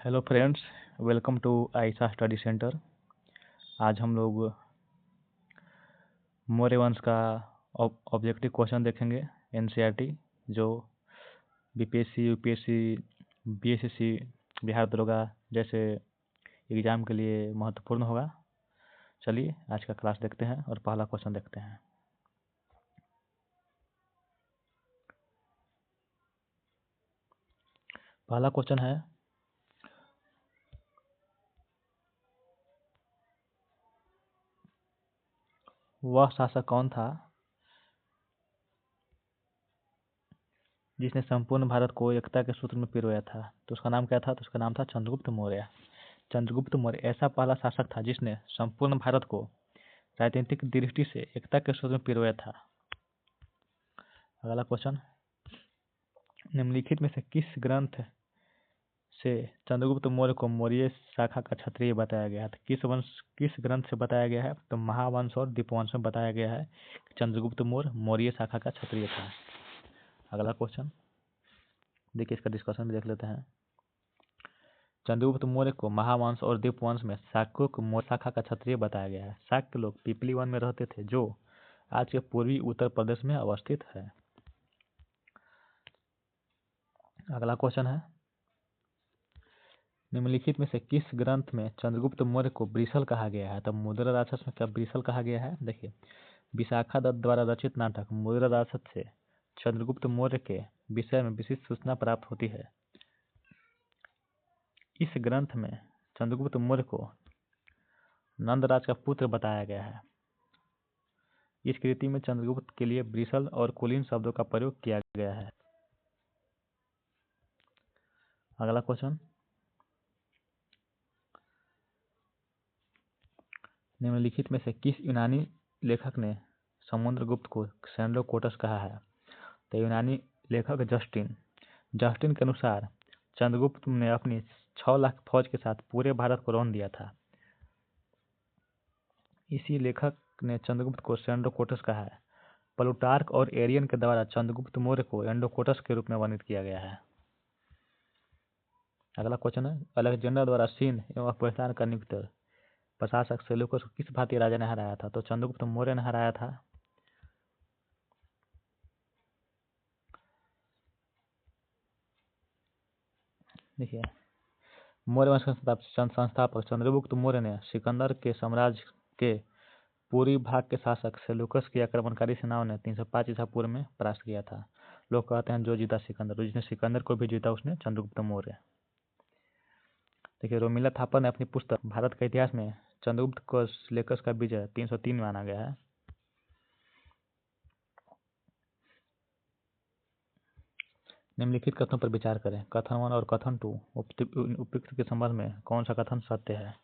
Hello friends, welcome to Ayesha study centre. आज हम लोग मौर्य वंश का ऑब्जेक्टिव क्वेश्चन देखेंगे। एनसीईआरटी जो बीपीएससी, यूपीएससी, बीएसएससी, बिहार दरोगा जैसे एग्ज़ाम के लिए महत्वपूर्ण होगा। चलिए आज का क्लास देखते हैं और पहला क्वेश्चन देखते हैं। पहला क्वेश्चन है, वह शासक कौन था जिसने संपूर्ण भारत को एकता के सूत्र में पिरोया था? तो उसका नाम क्या था? तो उसका नाम था चंद्रगुप्त मौर्य। चंद्रगुप्त मौर्य ऐसा पहला शासक था जिसने संपूर्ण भारत को राजनीतिक दृष्टि से एकता के सूत्र में पिरोया था। अगला क्वेश्चन, निम्नलिखित में से किस ग्रंथ से चंद्रगुप्त मौर्य को मौर्य शाखा का क्षत्रिय बताया गया है? तो किस ग्रंथ से बताया गया है? तो महावंश और दीपवंश में बताया गया है कि चंद्रगुप्त मौर्य मौर्य शाखा का क्षत्रिय था। अगला क्वेश्चन देखिए, इसका डिस्कशन भी देख लेते हैं। चंद्रगुप्त मौर्य को महावंश और दीपवंश में शाक्यों को मौर्य शाखा का क्षत्रिय बताया गया है। शाक्य लोग पिपली वन में रहते थे जो आज के पूर्वी उत्तर प्रदेश में अवस्थित है। अगला क्वेश्चन है, निम्नलिखित में से किस ग्रंथ में चंद्रगुप्त मौर्य को वृषल कहा गया है? तो मुद्रा राक्षस में क्या वृषल कहा गया है? देखिए, विशाखा दत्त द्वारा रचित नाटक मुद्रा राक्षस से चंद्रगुप्त मौर्य के विषय में विशिष्ट सूचना प्राप्त होती है। इस ग्रंथ में चंद्रगुप्त मौर्य को नंदराज का पुत्र बताया गया है। इस कृति में चंद्रगुप्त के लिए वृषल और कुलीन शब्दों का प्रयोग किया गया है। अगला क्वेश्चन, निम्नलिखित में से किस यूनानी लेखक ने समुद्रगुप्त को सैंडोकोटस कहा है? तो यूनानी लेखक जस्टिन के अनुसार चंद्रगुप्त ने अपनी 6 लाख फौज के साथ पूरे भारत को रौंद दिया था। इसी लेखक ने चंद्रगुप्त को सैंडोकोटस कहा है। प्लूटार्क और एरियन के द्वारा चंद्रगुप्त मौर्य को एंडोकोटस के रूप में वर्णित किया गया है। अगला क्वेश्चन है, अलेक्जेंडर द्वारा सिंध एवं अफगानिस्तान का नियुक्त प्रशासक सेल्यूकस को किस भारतीय राजा ने हराया था? तो चंद्रगुप्त मौर्य ने हराया था। देखिए, मौर्य वंश के संस्थापक चंद्रगुप्त मौर्य ने सिकंदर के साम्राज्य के पूर्वी भाग के शासक सेल्यूकस की आक्रमणकारी सेनाओं ने 305 ईसा पूर्व में परास्त किया था। लोग कहते हैं जो जीता सिकंदर, तो जिसने सिकंदर को भी जीता उसने चंद्रगुप्त मौर्य। देखिए, रोमिला थापर ने अपनी पुस्तक भारत का इतिहास में चंद्रगुप्त को सेल्यूकस का विजय 303 माना गया है। निम्नलिखित कथनों पर विचार करें। कथन 1 और कथन 2 उपयुक्त के संबंध में कौन सा कथन सत्य है?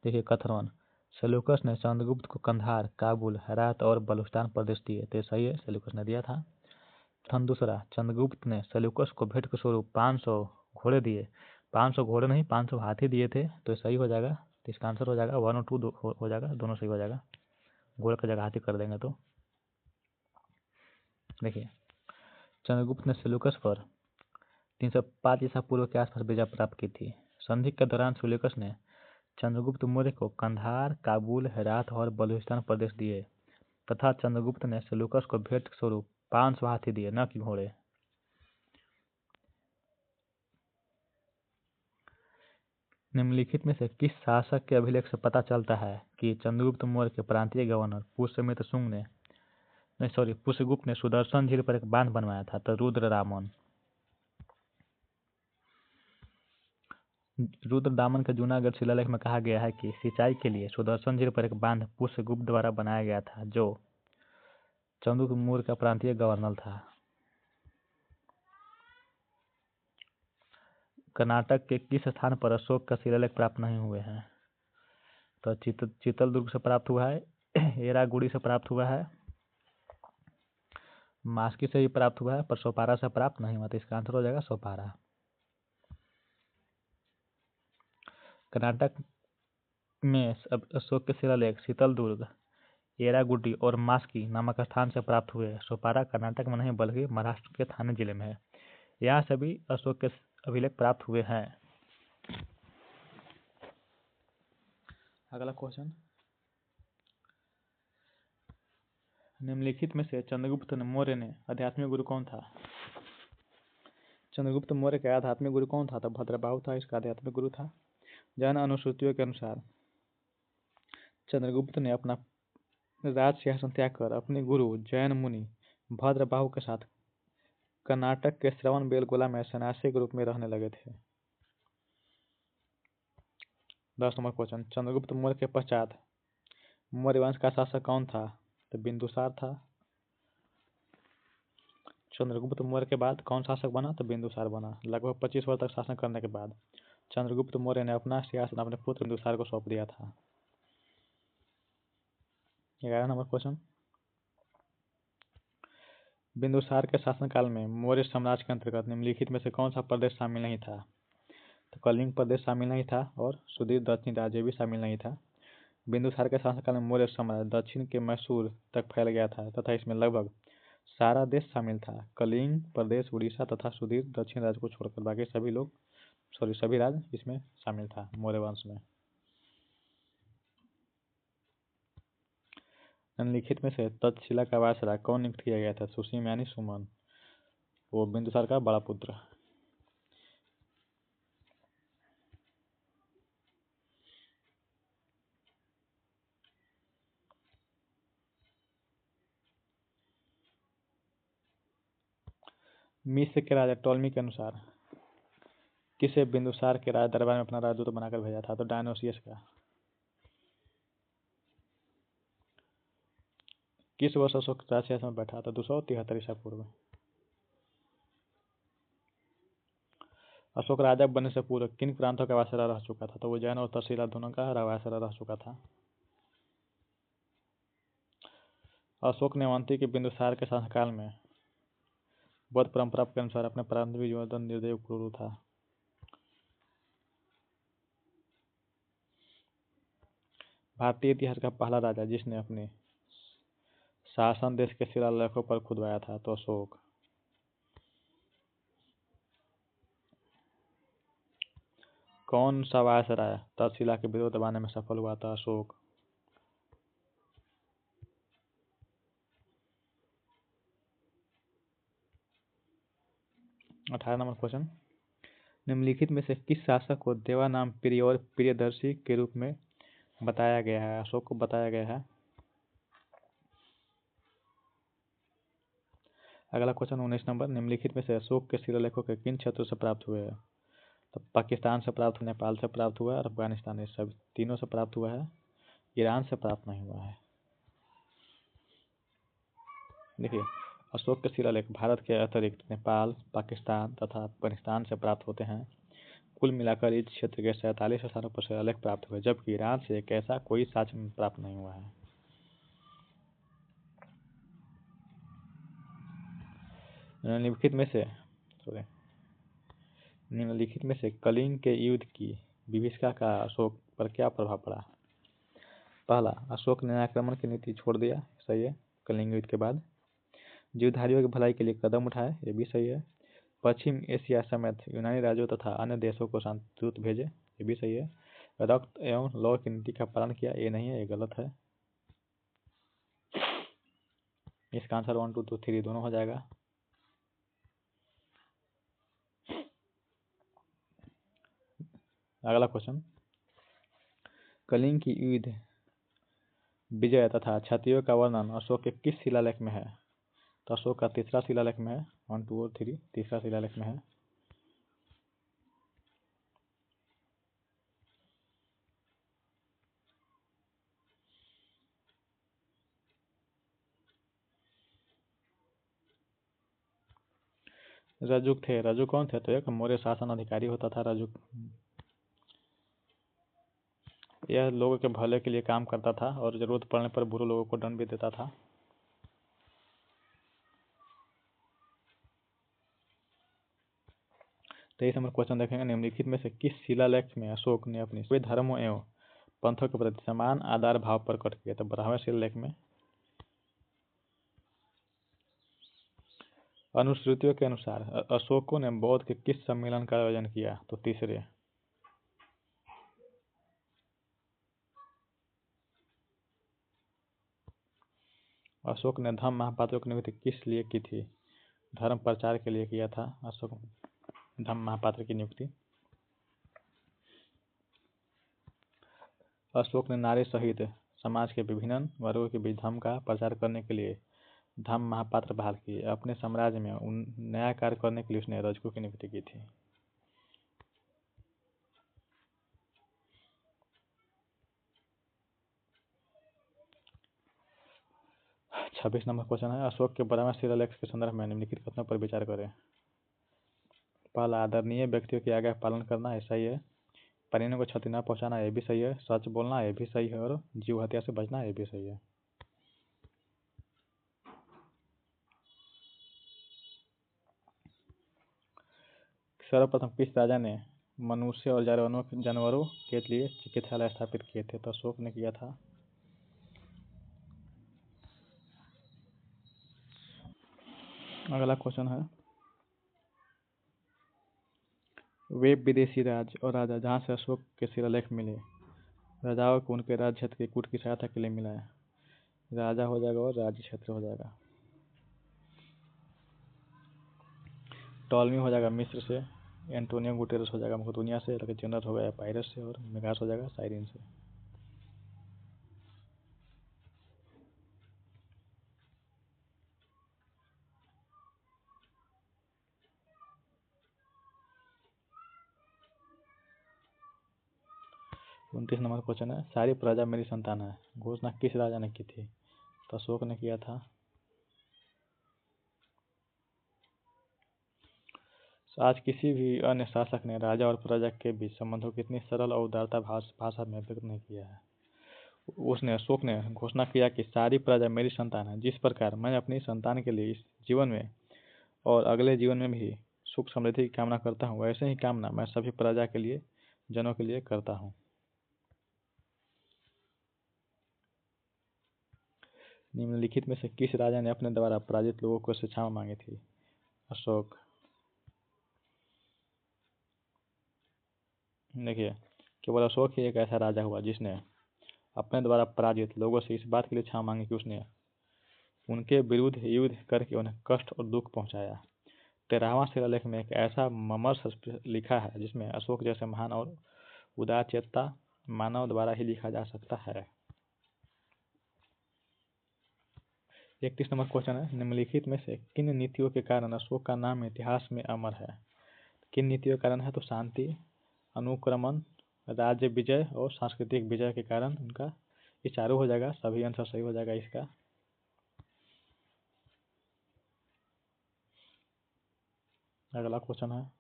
देखिए, कथन 1, सेल्यूकस ने चंद्रगुप्त को कंधार, काबुल, हेरात और बलूचिस्तान प्रदेश दिए। तो सही है, सेल्यूकस ने दिया था। कथन दूसरा, चंद्रगुप्त ने सेल्यूकस को भेंट के स्वरूप 500 घोड़े दिए। 500 घोड़े नहीं, 500 हाथी दिए थे। तो सही हो जाएगा। तो इसका आंसर हो जाएगा 1 और 2 हो जाएगा, दोनों सही हो जाएगा। घोड़े की जगह हाथी कर देंगे तो। देखिए, चंद्रगुप्त ने सेल्यूकस पर 305 ईसा पूर्व के आसपास विजय प्राप्त की थी। संधि के दौरान सेल्यूकस ने चंद्रगुप्त मौर्य को कंधार, काबुल, हेरात और बलूचिस्तान प्रदेश दिए तथा चंद्रगुप्त ने सेल्यूकस को भेंट स्वरूप 500 हाथी दिए, न कि घोड़े। निम्नलिखित में से किस शासक के अभिलेख से पता चलता है कि चंद्रगुप्त मौर्य के प्रांतीय गवर्नर पुष्यगुप्त ने सुदर्शन झील पर एक बांध बनवाया था? तो रुद्रदामन के जूनागढ़ शिलालेख में कहा गया है कि सिंचाई के लिए सुदर्शन झील पर एक बांध पुष्यगुप्त द्वारा बनाया गया था, जो चंद्रगुप्त मौर्य का प्रांतीय गवर्नर था। कर्नाटक के किस स्थान पर अशोक का शिलालेख प्राप्त नहीं हुए हैं? तो चित्रदुर्ग से प्राप्त हुआ है, एरागुड़ी से प्राप्त हुआ है, मास्की से भी प्राप्त हुआ है, पर सोपारा से प्राप्त नहीं हुआ। तो इसका आंसर हो जाएगा सोपारा। कर्नाटक में अशोक के शिलालेख शीतलदुर्ग, एरागुड्डी और मास्की नामक स्थान से प्राप्त हुए। सोपारा कर्नाटक में नहीं बल्कि महाराष्ट्र के थाने जिले में है। यहाँ सभी अशोक के अभिलेख प्राप्त हुए हैं। अगला क्वेश्चन, निम्नलिखित में से चंद्रगुप्त मौर्य ने आध्यात्मिक गुरु कौन था? चंद्रगुप्त मौर्य का आध्यात्मिक गुरु कौन था? तो भद्रबाहु था इसका आध्यात्मिक गुरु था। जैन अनुसूचियों के अनुसार चंद्रगुप्त ने अपना राज सिंहासन त्याग कर अपने गुरु जैन मुनि भद्रबाहु के साथ कर्नाटक के श्रवण बेलगोला में सन्यासी के रूप में रहने लगे थे। 10 नंबर क्वेश्चन, चंद्रगुप्त मौर्य के पश्चात मौर्य वंश का शासक कौन था? तो बिंदुसार था। चंद्रगुप्त मौर्य के बाद कौन शासक बना? तो बिंदुसार बना। लगभग 25 वर्ष तक शासन करने के बाद चंद्रगुप्त मौर्य ने अपना सिंहासन अपने पुत्र बिंदुसार को सौंप दिया था। 11 नंबर क्वेश्चन, बिंदुसार के शासनकाल में मौर्य साम्राज्य के अंतर्गत निम्नलिखित में से कौन सा प्रदेश शामिल नहीं था? तो कलिंग प्रदेश शामिल नहीं था और सुदूर दक्षिण राज्य भी शामिल नहीं था। बिंदुसार के शासनकाल में मौर्य साम्राज्य दक्षिण के मैसूर तक फैल गया था तथा इसमें लगभग सारा देश शामिल था। कलिंग प्रदेश, उड़ीसा तथा सुदूर दक्षिण राज्य को छोड़कर बाकी सभी राज्य इसमें शामिल था मौर्य वंश में। निम्नलिखित में से तक्षशिला का वायसराय कौन नियुक्त किया गया था? सुसीम यानी सुमन, वो बिंदुसार का बड़ा पुत्र। मिस्र के राजा टॉलमी के अनुसार किसे बिंदुसार के राज दरबार में अपना राजदूत बनाकर भेजा था? तो डायनोसियस का। किस वर्ष अशोक राजसिंहासन में बैठा? तो 273 ईसा पूर्व। अशोक राजा बनने से पूर्व किन प्रांतों का वायसराय रह चुका था? तो उज्जैन और तक्षशिला दोनों का वायसराय रह चुका था। अशोक ने अवंती के बिंदुसार के शासनकाल में बौद्ध परंपरा के अनुसार अपने प्रारंभिक जीवन निर्दयी गुरु था। भारतीय इतिहास का पहला राजा जिसने अपने शासन देश के शिलालेखों पर खुदवाया था? तो अशोक। कौन सा वायसराय तक्षशिला के विरोध दबाने में सफल हुआ था? अशोक। अठारह नंबर क्वेश्चन, निम्नलिखित में से किस शासक को देवानाम प्रिय और प्रियदर्शी के रूप में बताया गया है? अशोक को बताया गया है। अगला क्वेश्चन 19 नंबर, निम्नलिखित में से अशोक के शिलालेखों के किन क्षेत्रों से प्राप्त हुए हैं? तो पाकिस्तान से प्राप्त हुआ, नेपाल से प्राप्त हुआ और अफगानिस्तान, इस सब तीनों से प्राप्त हुआ है। ईरान से प्राप्त नहीं हुआ है। देखिए, अशोक के शिलालेख भारत के अतिरिक्त नेपाल, पाकिस्तान तथा अफगानिस्तान से प्राप्त होते हैं। कुल मिलाकर इस क्षेत्र के 47 स्थानों पर शिलालेख प्राप्त हुए, जबकि ईरान से एक ऐसा कोई साक्ष्य प्राप्त नहीं हुआ है। निम्नलिखित में से कलिंग के युद्ध की विभीषिका का अशोक पर क्या प्रभाव पड़ा? पहला, अशोक ने आक्रमण की नीति छोड़ दिया, सही है। कलिंग युद्ध के बाद जीवधारियों की भलाई के लिए कदम उठाए, ये भी सही है। पश्चिम एशिया समेत यूनानी राज्यों तथा अन्य देशों को शांतिदूत भेजे, ये भी सही है। रक्त एवं लौ की नीति का पालन किया, ये नहीं है, ये गलत है। इसका आंसर 1 2 2 3 दोनों हो जाएगा। अगला क्वेश्चन, कलिंग की युद्ध, विजय तथा क्षतियों का वर्णन अशोक के किस शिलालेख में है? तो अशोक का तीसरा शिलालेख में है। 1 2 और 3 तीसरा शिलालेख में है। रजुक थे। रजुक कौन थे? तो एक मौर्य शासन अधिकारी होता था रजुक। यह लोगों के भले के लिए काम करता था और जरूरत पड़ने पर बुरे लोगों को दंड भी देता था। तेईस नंबर क्वेश्चन देखेंगे, निम्नलिखित में से किस शिलालेख में अशोक ने अपने सभी धर्मों एवं पंथों के प्रति समान आदर भाव प्रकट किया? तो 12वें शिलालेख में। अनुश्रुतियों के अनुसार अशोकों ने बौद्ध के किस सम्मेलन का आयोजन किया? तो तीसरे। अशोक ने धम्म महापात्रों की नियुक्ति किस लिए की थी? धर्म प्रचार के लिए किया था अशोक धम्म महापात्र की नियुक्ति। अशोक ने नारी सहित समाज के विभिन्न वर्गों के बीच धर्म का प्रचार करने के लिए धम्म महापात्र बहाल किए। अपने साम्राज्य में नया कार्य करने के लिए उसने रजकों की नियुक्ति की थी। 26 नंबर क्वेश्चन है, अशोक के 12वें शिलालेख के संदर्भ में निम्नलिखित कथनों पर विचार करें। पहला, आदरणीय व्यक्तियों की आज्ञा का पालन करना, ये सही है। परिजनों को क्षति न पहुंचाना, ये भी सही है। सच बोलना, ये भी सही है। और जीव हत्या से बचना, ये भी सही है। सर्वप्रथम किस राजा ने मनुष्य और जानवरों के लिए चिकित्सालय स्थापित किए थे? तो अशोक ने किया था। अगला क्वेश्चन है, वे विदेशी राज्य और राजा जहाँ से अशोक के शिलालेख मिले, राजाओं को उनके राज्य क्षेत्र के कूट की सहायता के लिए मिला है। राजा हो जाएगा और राज्य क्षेत्र हो जाएगा। टॉलमी हो जाएगा मिस्र से, एंटोनियो गुटेरस हो जाएगा मकदूनिया से, अलेक्जेंडर हो गया पाइरस से, और मेगास हो जाएगा साइरिन से। उनतीस नंबर क्वेश्चन है, सारी प्रजा मेरी संतान है, घोषणा किस राजा ने की थी? तो अशोक ने किया था। आज किसी भी अन्य शासक ने राजा और प्रजा के बीच संबंधों को इतनी सरल और उदारता भाषा में व्यक्त नहीं किया है। अशोक ने घोषणा किया कि सारी प्रजा मेरी संतान है। जिस प्रकार मैं अपनी संतान के लिए इस जीवन में और अगले जीवन में भी सुख समृद्धि की कामना करता हूँ, वैसे ही कामना मैं सभी प्रजा के लिए, जनों के लिए करता हूँ। निम्नलिखित में से किस राजा ने अपने द्वारा पराजित लोगों को से क्षमा मांगी थी? अशोक। देखिए, केवल अशोक ही एक ऐसा राजा हुआ जिसने अपने द्वारा पराजित लोगों से इस बात के लिए क्षमा मांगी कि उसने उनके विरुद्ध युद्ध करके उन्हें कष्ट और दुख पहुंचाया। 13वां शिलालेख में एक ऐसा मर्मर लिखा है जिसमें अशोक जैसे महान और उदारचेता मानव द्वारा ही लिखा जा सकता है। 31 नंबर क्वेश्चन है, निम्नलिखित में से किन नीतियों के कारण अशोक का नाम इतिहास में अमर है? किन नीतियों के कारण है? तो शांति, अनुक्रमण, राज्य विजय और सांस्कृतिक विजय के कारण उनका ये चारों हो जाएगा। सभी आंसर सही हो जाएगा इसका। अगला क्वेश्चन है,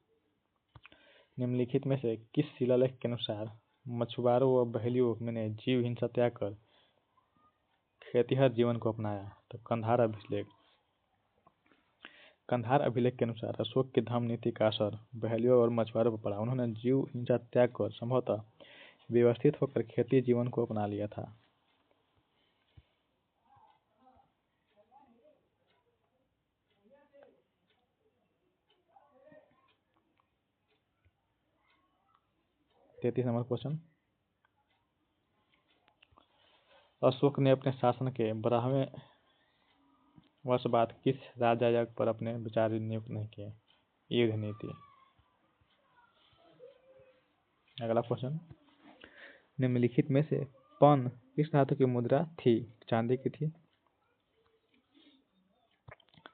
निम्नलिखित में से किस शिलालेख के अनुसार मछुआरों व बहेलियों ने जीव हिंसा त्याग कर खेतिहर जीवन को अपनाया? तो कंधार अभिलेख के अनुसार अशोक की धम्म नीति का असर बहेलियों और मछुआरों पर पड़ा। उन्होंने जीव हिंसा त्याग कर संभवतः व्यवस्थित होकर खेती जीवन को अपना लिया था। तैतीस नंबर क्वेश्चन, अशोक ने अपने शासन के 12वें वर्ष बाद किस राजयाग पर अपने विचार नियुक्त नहीं किए? युद्ध नीति। अगला क्वेश्चन, निम्नलिखित में से पन किस धातु की मुद्रा थी? चांदी की थी।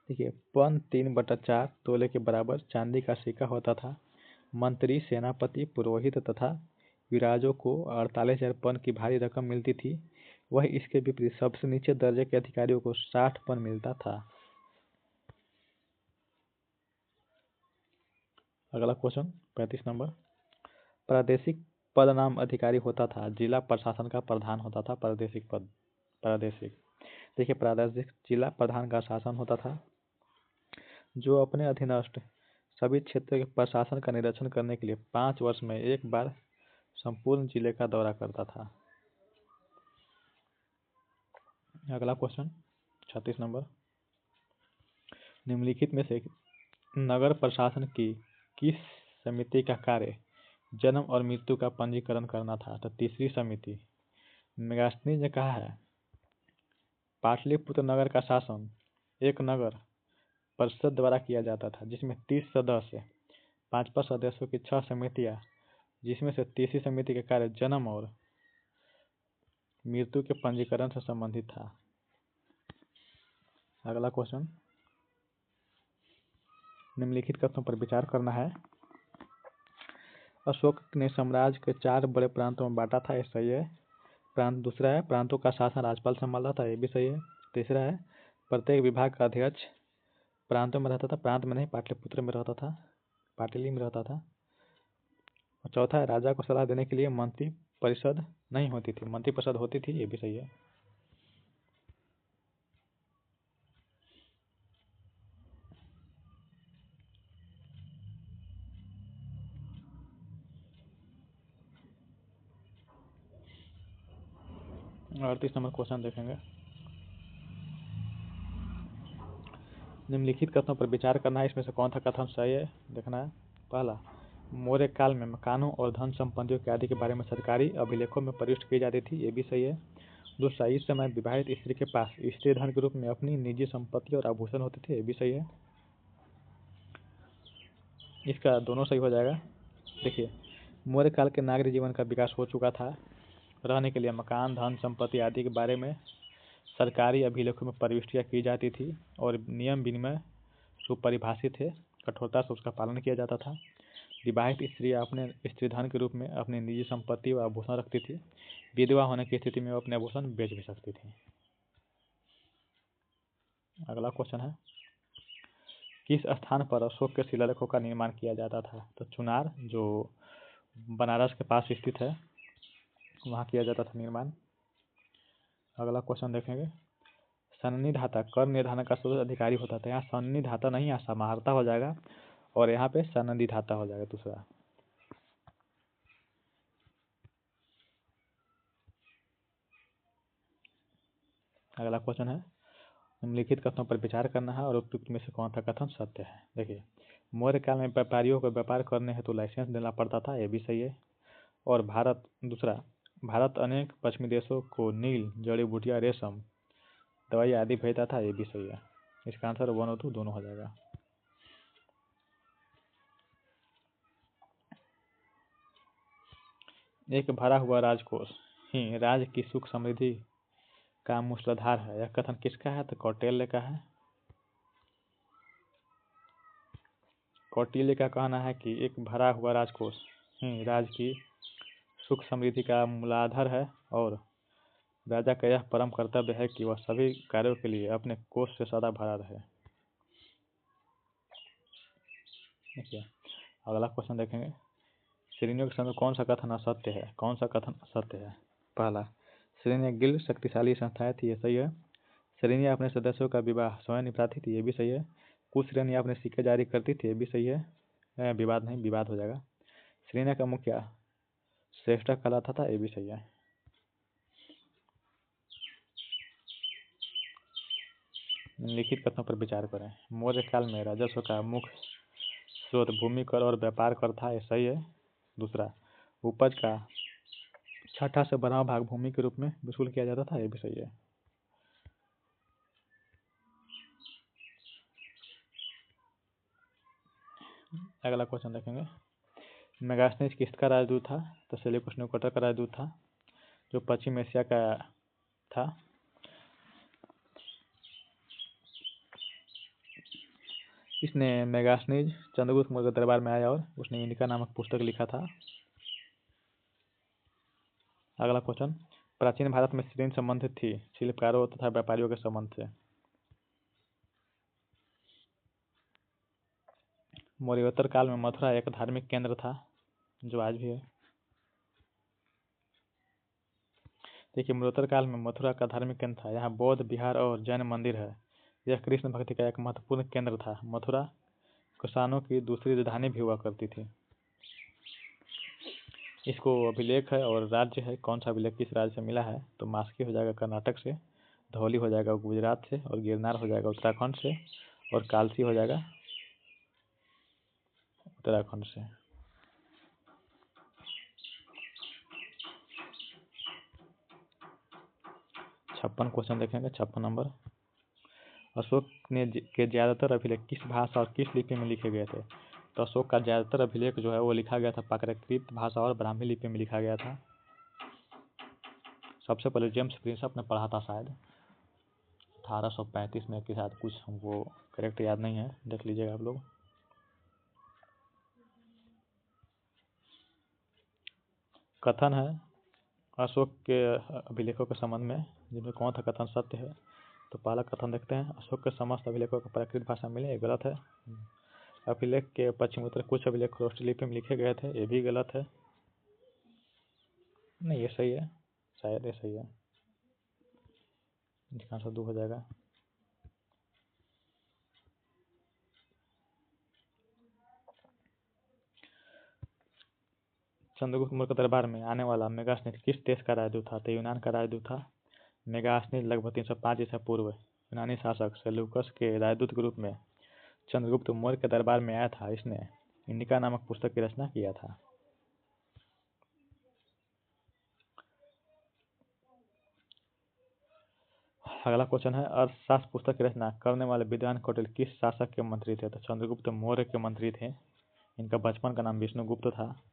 देखिए, पन 3/4 तोले के बराबर चांदी का सिक्का होता था। मंत्री, सेनापति, पुरोहित तथा विराजों को 48,000 पन की भारी रकम मिलती थी। वह इसके विपरीत सबसे नीचे दर्जे के अधिकारियों को 60 पन मिलता था। अगला क्वेश्चन 35 नंबर, प्रादेशिक पद नाम अधिकारी होता था, जिला प्रशासन का प्रधान होता था। प्रादेशिक पद, प्रादेशिक, देखिए प्रादेशिक जिला प्रधान का शासन होता था जो अपने अधीनस्थ सभी क्षेत्रों के प्रशासन का निरीक्षण करने के लिए 5 वर्ष में एक बार संपूर्ण जिले का दौरा करता था। अगला क्वेश्चन 36 नंबर, निम्नलिखित में से नगर प्रशासन की किस समिति का कार्य जन्म और मृत्यु का पंजीकरण करना था? तो तीसरी समिति। मेगास्थनीज ने कहा है पाटलिपुत्र नगर का शासन एक नगर परिषद द्वारा किया जाता था, जिसमें 30 सदस्य, 5 सदस्यों की 6 समितियां, जिसमें से तीसरी समिति का कार्य जन्म और मृत्यु के पंजीकरण से संबंधित था। अगला क्वेश्चन, निम्नलिखित कथनों पर विचार करना है। अशोक ने साम्राज्य के 4 बड़े प्रांतों में बांटा था, ये सही है। दूसरा है प्रांतों का शासन राज्यपाल संभालता था, ये भी सही है। तीसरा है प्रत्येक विभाग का अध्यक्ष प्रांतों में रहता था, प्रांत में नहीं पाटलिपुत्र में रहता था, पाटली में रहता था। और चौथा है राजा को सलाह देने के लिए मंत्री परिषद नहीं होती थी, मंत्री परिषद होती थी, ये भी सही है। और 38 नंबर क्वेश्चन देखेंगे। निम्नलिखित कथनों पर विचार करना है, इसमें से कौन सा कथन सही है देखना है। पहला, मौर्य काल में मकानों और धन संपत्तियों के आदि के बारे में सरकारी अभिलेखों में प्रविष्ट की जाती थी, ये भी सही है। दूसरा, इस समय विवाहित स्त्री के पास स्त्री धन के रूप में अपनी निजी संपत्ति और आभूषण होते थे, ये भी सही है। इसका दोनों सही हो जाएगा। देखिए, मौर्य काल के नागरिक जीवन का विकास हो चुका था, रहने के लिए मकान, धन संपत्ति आदि के बारे में सरकारी अभिलेखों में प्रविष्टियाँ की जाती थी और नियम विनिमय सुपरिभाषित थे, कठोरता से उसका पालन किया जाता था। विवाहित स्त्रियाँ अपने स्त्रीधन के रूप में अपनी निजी संपत्ति व आभूषण रखती थी। विधवा होने की स्थिति में वो अपने आभूषण बेच भी सकती थी। अगला क्वेश्चन है, किस स्थान पर अशोक के शिलालेखों का निर्माण किया जाता था? तो चुनार, जो बनारस के पास स्थित है, वहाँ किया जाता था निर्माण। अगला क्वेश्चन देखेंगे, सननिधाता कर निर्धारण का स्वतंत्र अधिकारी होता था। यहाँ सननिधाता नहीं, यहाँ समाहर्ता हो जाएगा और यहाँ पे सननिधाता हो जाएगा दूसरा। अगला क्वेश्चन है, निम्नलिखित कथनों पर विचार करना है और उपयुक्त में से कौन सा कथन सत्य है। देखिए, मौर्य काल में व्यापारियों को व्यापार करने हेतु लाइसेंस देना पड़ता था, ये भी सही है। और भारत अनेक पश्चिमी देशों को नील, जड़ी बूटियां, रेशम, दवाई आदि भेजता था, ये भी सही है। इसका आंसर 1 और 2 दोनों हो जाएगा। एक भरा हुआ राजकोष ही राज्य की सुख समृद्धि का मूसलाधार है, यह कथन किसका है? तो कौटिल्य का है। कौटिल्य का कहना है कि एक भरा हुआ राजकोष ही राज्य की सुख समृद्धि का मूलाधार है और राजा का यह परम कर्तव्य है कि वह सभी कार्यों के लिए अपने कोष से सदा भरा रहे। देखिए, अगला क्वेश्चन देखेंगे, श्रेणियों के संदर्भ कौन सा कथन असत्य है? कौन सा कथन असत्य है? पहला, श्रेणियाँ गिल्ड शक्तिशाली संस्थाएं थी, ये सही है। श्रेणियाँ अपने सदस्यों का विवाह स्वयं निपटाती थी, ये भी सही है। कुछ श्रेणियाँ अपने सिक्के जारी करती थी, ये भी सही है। विवाद नहीं, विवाद हो जाएगा। श्रेणियाँ का मुखिया श्रेष्ठ कहलाता था, ये भी सही है। निम्नलिखित कथनों पर विचार करें। मौर्य काल में राजस्व का मुख्य स्रोत भूमि कर और व्यापार कर था, ये सही है। दूसरा, उपज का 6ठा से 12वां भाग भूमि के रूप में वसूल किया जाता था, ये भी सही है। अगला क्वेश्चन देखेंगे, मेगास्थनीज किसका राजदूत था? तो सेल्यूकस निकेटर का राजदूत था, जो पश्चिम एशिया का था। इसने मेगास्थनीज चंद्रगुप्त मौर्य के दरबार में आया और उसने इंडिका नामक पुस्तक लिखा था। अगला क्वेश्चन, प्राचीन भारत में श्रेणी संबंधित थी शिल्पकारों तथा व्यापारियों के संबंध से। मौर्योत्तर काल में मथुरा एक धार्मिक केंद्र था, जो आज भी है। देखिए, मौर्योत्तर काल में मथुरा का धार्मिक केंद्र था, यहाँ बौद्ध विहार और जैन मंदिर है। यह कृष्ण भक्ति का एक महत्वपूर्ण केंद्र था। मथुरा किसानों की दूसरी राजधानी भी हुआ करती थी। इसको अभिलेख है और राज्य है, कौन सा अभिलेख किस राज्य से मिला है? तो मास्की हो जाएगा कर्नाटक से, धौली हो जाएगा गुजरात से, और गिरनार हो जाएगा उत्तराखंड से, और कालसी हो जाएगा उत्तराखंड से। 56 क्वेश्चन देखेंगे, 56 नंबर। अशोक के ज्यादातर अभिलेख किस भाषा और किस लिपि में लिखे गए थे? तो अशोक का ज्यादातर अभिलेख जो है वो लिखा गया था प्राकृत भाषा और ब्राह्मी लिपि में लिखा गया था। सबसे पहले जेम्स प्रिंसअप ने पढ़ा था शायद 1835 में के साथ, कुछ हमको करेक्ट याद नहीं है, देख लीजिएगा आप लोग। कथन है अशोक के अभिलेखों के संबंध में जिनमें कौन सा कथन सत्य है? तो पहला कथन देखते हैं, अशोक के समस्त अभिलेखों को प्राकृत भाषा मिले, ये गलत है। अभिलेख के पश्चिम उत्तर कुछ अभिलेख खरोष्ठी लिपि में लिखे गए थे, ये भी गलत है। नहीं, ये सही है, शायद ये सही है, इसका आंसर 2 हो जाएगा। चंद्रगुप्त मौर्य के दरबार में आने वाला मेगास्थनीज किस देश का राजदूत था? तो यूनान का राजदूत था। मेगास्थनीज लगभग 305 ईसा पूर्व यूनानी शासक सेल्यूकस के राजदूत के रूप में चंद्रगुप्त मौर्य के दरबार में आया था। इसने इंडिका नामक पुस्तक की रचना किया था। अगला क्वेश्चन है अर्थशास्त्र पुस्तक की रचना करने वाले विद्वान कौटिल्य किस शासक के मंत्री थे? तो चंद्रगुप्त मौर्य के मंत्री थे। इनका बचपन का नाम विष्णुगुप्त था।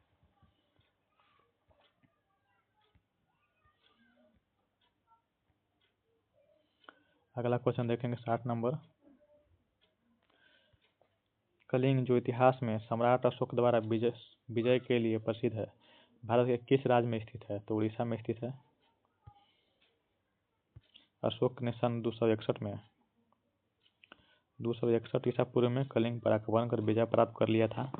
अगला क्वेश्चन देखेंगे 60 नंबर। कलिंग जो इतिहास में सम्राट अशोक द्वारा विजय के लिए प्रसिद्ध है, भारत के किस राज्य में स्थित है? तो उड़ीसा में स्थित है। अशोक ने सन 261 ईसा पूर्व में कलिंग पर आक्रमण कर विजय प्राप्त कर लिया था।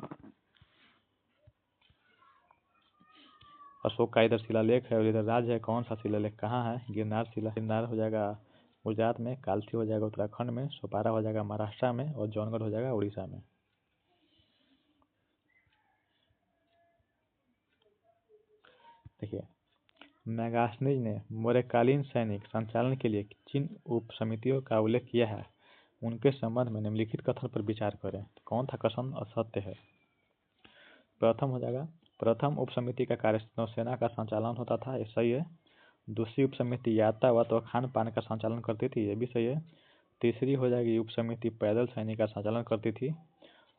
अशोक का इधर शिलालेख है और इधर राज्य है, कौन सा शिलालेख कहाँ है? गिरनार हो जाएगा गुजरात में, कालसी हो जाएगा उत्तराखंड में, सोपारा हो जाएगा महाराष्ट्र में और जौनगढ़ हो जाएगा उड़ीसा में। देखिए, मेगास्थनीज ने मौर्यकालीन सैनिक संचालन के लिए जिन उप समितियों का उल्लेख किया है उनके संबंध में निम्नलिखित कथन पर विचार करें। तो कौन सा कथन असत्य है? प्रथम हो जाएगा, प्रथम उप समिति का कार्य नौसेना का संचालन होता था, ये सही है। दूसरी उप समिति यातायात व खान पान का संचालन करती थी, ये भी सही है। तीसरी हो जाएगी उप समिति पैदल सैनिक का संचालन करती थी।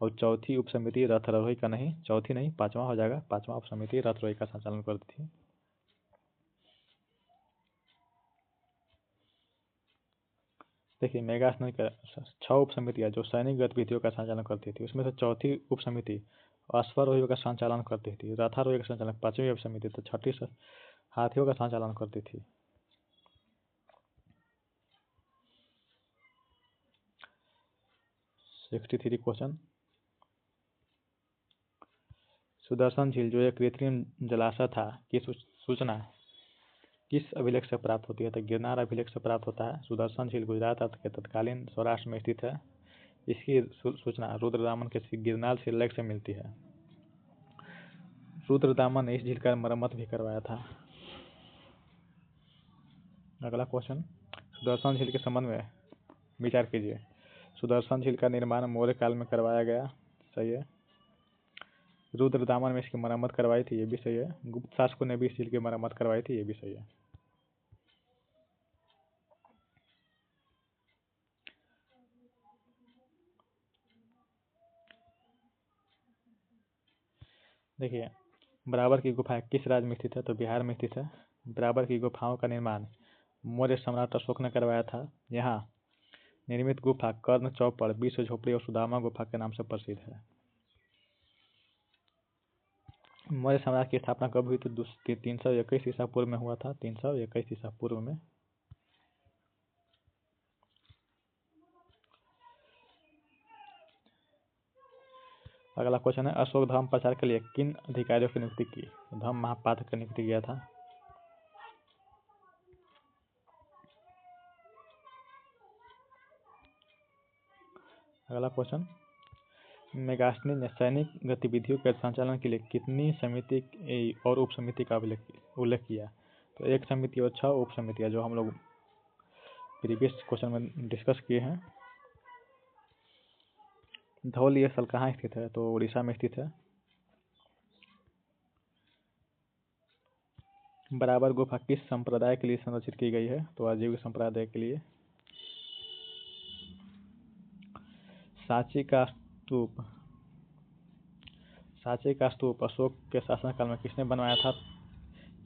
और चौथी उप समिति रथारोही का नहीं, चौथी नहीं, पांचवा हो जाएगा, पांचवा उप समिति रथारोही का संचालन करती थी। देखिए, मेगास्थनीज का 6 उप समितियाँ जो सैनिक गतिविधियों का संचालन करती थी, उसमें से चौथी उप समिति अश्वारोहियों का संचालन करती थी, रथारोही का संचालन 5वीं उप समिति, तो छठी हाथियों का संचालन करती थी। (63) क्वेश्चन, सुदर्शन झील जो एक कृत्रिम जलाशय था की सूचना किस अभिलेख से प्राप्त होती है? तो गिरनार अभिलेख से प्राप्त होता है। सुदर्शन झील गुजरात के तत्कालीन सौराष्ट्र में स्थित है। इसकी सूचना रुद्रदामन के गिरनार शिलालेख से मिलती है। रुद्रदामन ने इस झील का मरम्मत भी करवाया था। अगला क्वेश्चन, सुदर्शन झील के संबंध में विचार कीजिए। सुदर्शन झील का निर्माण मौर्य काल में करवाया गया, सही है। रुद्रदामन में इसकी मरम्मत करवाई थी, ये भी सही है। गुप्त शासकों ने भी इस झील की मरम्मत करवाई थी, ये भी सही है। देखिए, बराबर की गुफा किस राज्य में स्थित है? तो बिहार में स्थित है। बराबर की गुफाओं का निर्माण मौर्य सम्राट अशोक ने करवाया था। यहाँ निर्मित गुफा कर्ण चौपड़, विश्व झोपड़ी और सुदामा गुफा के नाम से प्रसिद्ध है। मौर्य साम्राज्य की स्थापना कब हुई? तो 321 ईसा पूर्व में हुआ था, 321 ईसा पूर्व में। अगला क्वेश्चन है अशोक धर्म प्रचार के लिए किन अधिकारियों की नियुक्ति की? धर्म महापात्र की नियुक्ति किया था। अगला क्वेश्चन, मेगास्थनीज ने सैनिक गतिविधियों के संचालन के लिए कितनी समिति और उप समिति का उल्लेख किया? तो 1 समिति और 6 उप समितियाँ जो हम लोग प्रीवियस क्वेश्चन में डिस्कस किए हैं। धौल ये स्थल कहाँ स्थित है? तो उड़ीसा में स्थित है। बराबर गुफा किस संप्रदाय के लिए संरक्षित की गई है? तो आजीविका संप्रदाय के लिए। सांची का स्तूप अशोक के शासनकाल में किसने बनवाया था?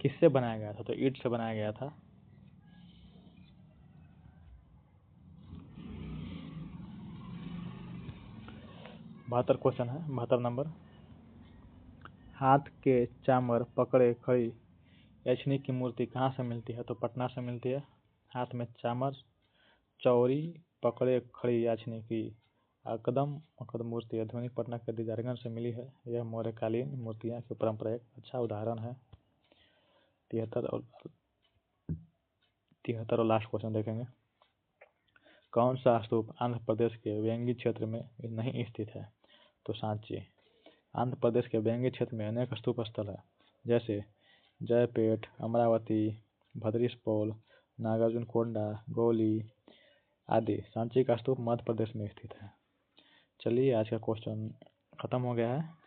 किससे बनाया गया था? तो ईंट से बनाया गया था। बहत्तर क्वेश्चन है, 72 नंबर। हाथ के चामर पकड़े खड़ी यक्षिणी की मूर्ति कहाँ से मिलती है? तो पटना से मिलती है। हाथ में चामर चौरी पकड़े खड़ी याचनी की अकदम मूर्ति आधुनिक पटना के दीदारगंज से मिली है। यह मौर्यकालीन मूर्तियां की परंपरा एक अच्छा उदाहरण है। 73 और लास्ट क्वेश्चन देखेंगे। कौन सा स्तूप आंध्र प्रदेश के वेंगी क्षेत्र में नहीं स्थित है? तो सांची। आंध्र प्रदेश के वेंगी क्षेत्र में अनेक स्तूप स्थल है, जैसे जयपेट, अमरावती, भद्रिसपोल, नागार्जुन कोंडा, गौली आदि। सांची का स्तूप मध्य प्रदेश में स्थित है। चलिए आज का क्वेश्चन खत्म हो गया है।